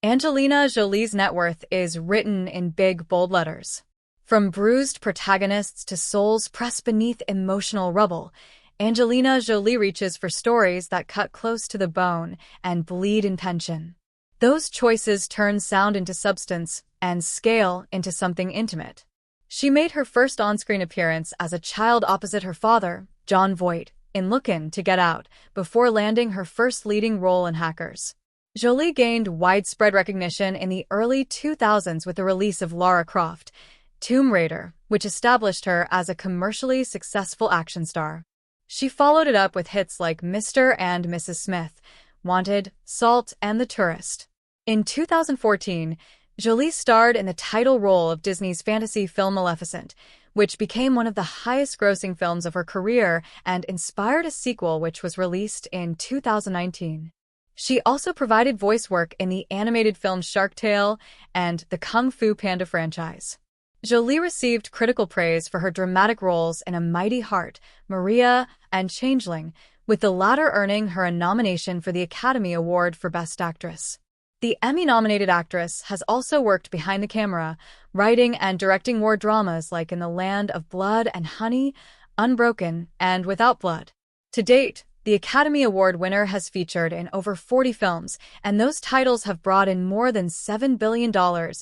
Angelina Jolie's net worth is written in big, bold letters. From bruised protagonists to souls pressed beneath emotional rubble, Angelina Jolie reaches for stories that cut close to the bone and bleed in tension. Those choices turn sound into substance and scale into something intimate. She made her first on-screen appearance as a child opposite her father, Jon Voight, in Look In to Get Out, before landing her first leading role in Hackers. Jolie gained widespread recognition in the early 2000s with the release of Lara Croft, Tomb Raider, which established her as a commercially successful action star. She followed it up with hits like Mr. and Mrs. Smith, Wanted, Salt, and The Tourist. In 2014, Jolie starred in the title role of Disney's fantasy film Maleficent, which became one of the highest-grossing films of her career and inspired a sequel which was released in 2019. She also provided voice work in the animated film Shark Tale and the Kung Fu Panda franchise. Jolie received critical praise for her dramatic roles in A Mighty Heart, Maria, and Changeling, with the latter earning her a nomination for the Academy Award for Best Actress. The Emmy-nominated actress has also worked behind the camera, writing and directing war dramas like In the Land of Blood and Honey, Unbroken, and Without Blood. To date, the Academy Award winner has featured in over 40 films, and those titles have brought in more than $7 billion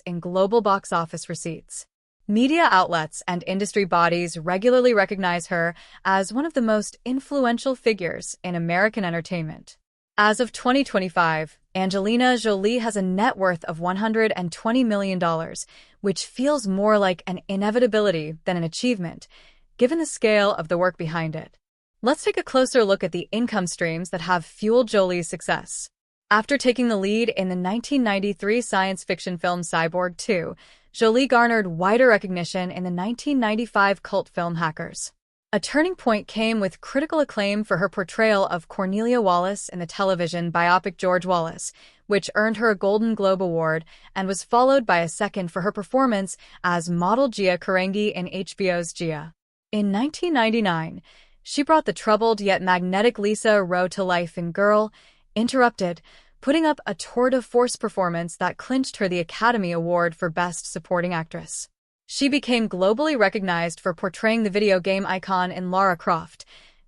in global box office receipts. Media outlets and industry bodies regularly recognize her as one of the most influential figures in American entertainment. As of 2025, Angelina Jolie has a net worth of $120 million, which feels more like an inevitability than an achievement, given the scale of the work behind it. Let's take a closer look at the income streams that have fueled Jolie's success. After taking the lead in the 1993 science fiction film Cyborg 2, Jolie garnered wider recognition in the 1995 cult film Hackers. A turning point came with critical acclaim for her portrayal of Cornelia Wallace in the television biopic George Wallace, which earned her a Golden Globe Award and was followed by a second for her performance as model Gia Karangi in HBO's Gia. In 1999, she brought the troubled yet magnetic Lisa Rowe to life in Girl, Interrupted, putting up a tour de force performance that clinched her the Academy Award for Best Supporting Actress. She became globally recognized for portraying the video game icon in Lara Croft,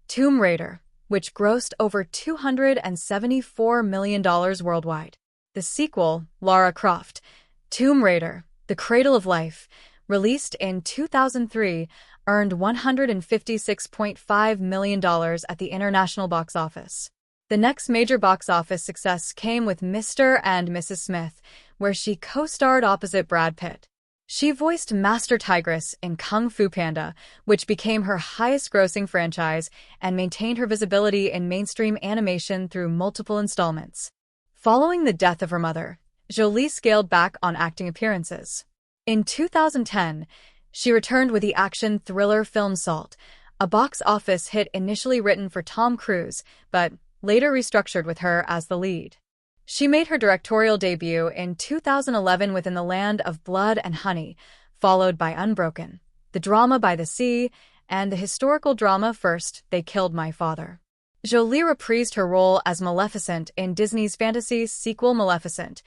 Tomb Raider, which grossed over $274 million worldwide. The sequel, Lara Croft, Tomb Raider, The Cradle of Life, released in 2003, earned $156.5 million at the international box office. The next major box office success came with Mr. and Mrs. Smith, where she co-starred opposite Brad Pitt. She voiced Master Tigress in Kung Fu Panda, which became her highest-grossing franchise and maintained her visibility in mainstream animation through multiple installments. Following the death of her mother, Jolie scaled back on acting appearances. In 2010, she returned with the action thriller film Salt, a box office hit initially written for Tom Cruise, but later restructured with her as the lead. She made her directorial debut in 2011 with In the Land of Blood and Honey, followed by Unbroken, the drama By the Sea, and the historical drama First, They Killed My Father. Jolie reprised her role as Maleficent in Disney's fantasy sequel Maleficent,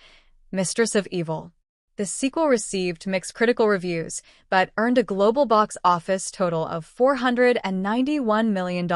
Mistress of Evil. The sequel received mixed critical reviews, but earned a global box office total of $491 million.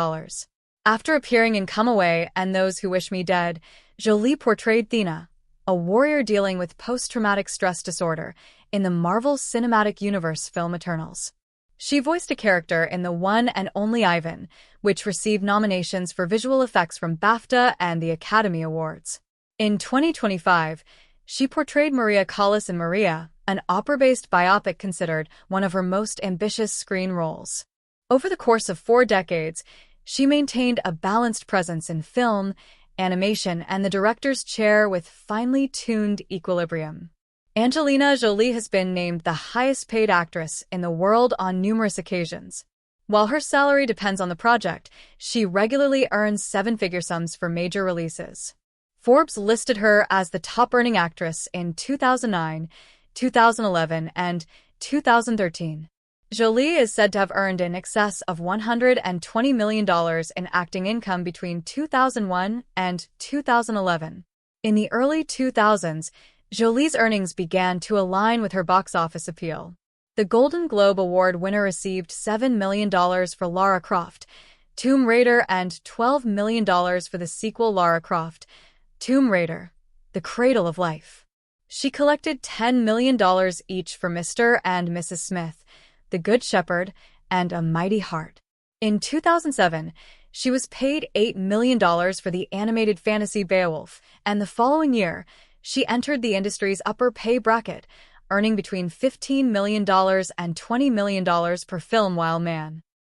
After appearing in Come Away and Those Who Wish Me Dead, Jolie portrayed Thena, a warrior dealing with post-traumatic stress disorder, in the Marvel Cinematic Universe film Eternals. She voiced a character in The One and Only Ivan, which received nominations for visual effects from BAFTA and the Academy Awards. In 2025, she portrayed Maria Callas in Maria, an opera-based biopic considered one of her most ambitious screen roles. Over the course of 4 decades, she maintained a balanced presence in film, animation, and the director's chair with finely tuned equilibrium. Angelina Jolie has been named the highest-paid actress in the world on numerous occasions. While her salary depends on the project, she regularly earns 7-figure sums for major releases. Forbes listed her as the top-earning actress in 2009, 2011, and 2013. Jolie is said to have earned in excess of $120 million in acting income between 2001 and 2011. In the early 2000s, Jolie's earnings began to align with her box office appeal. The Golden Globe Award winner received $7 million for Lara Croft, Tomb Raider, and $12 million for the sequel Lara Croft, Tomb Raider, The Cradle of Life. She collected $10 million each for Mr. and Mrs. Smith, The Good Shepherd, and A Mighty Heart. In 2007, she was paid $8 million for the animated fantasy Beowulf, and the following year, she entered the industry's upper pay bracket, earning between $15 million and $20 million per film while Man.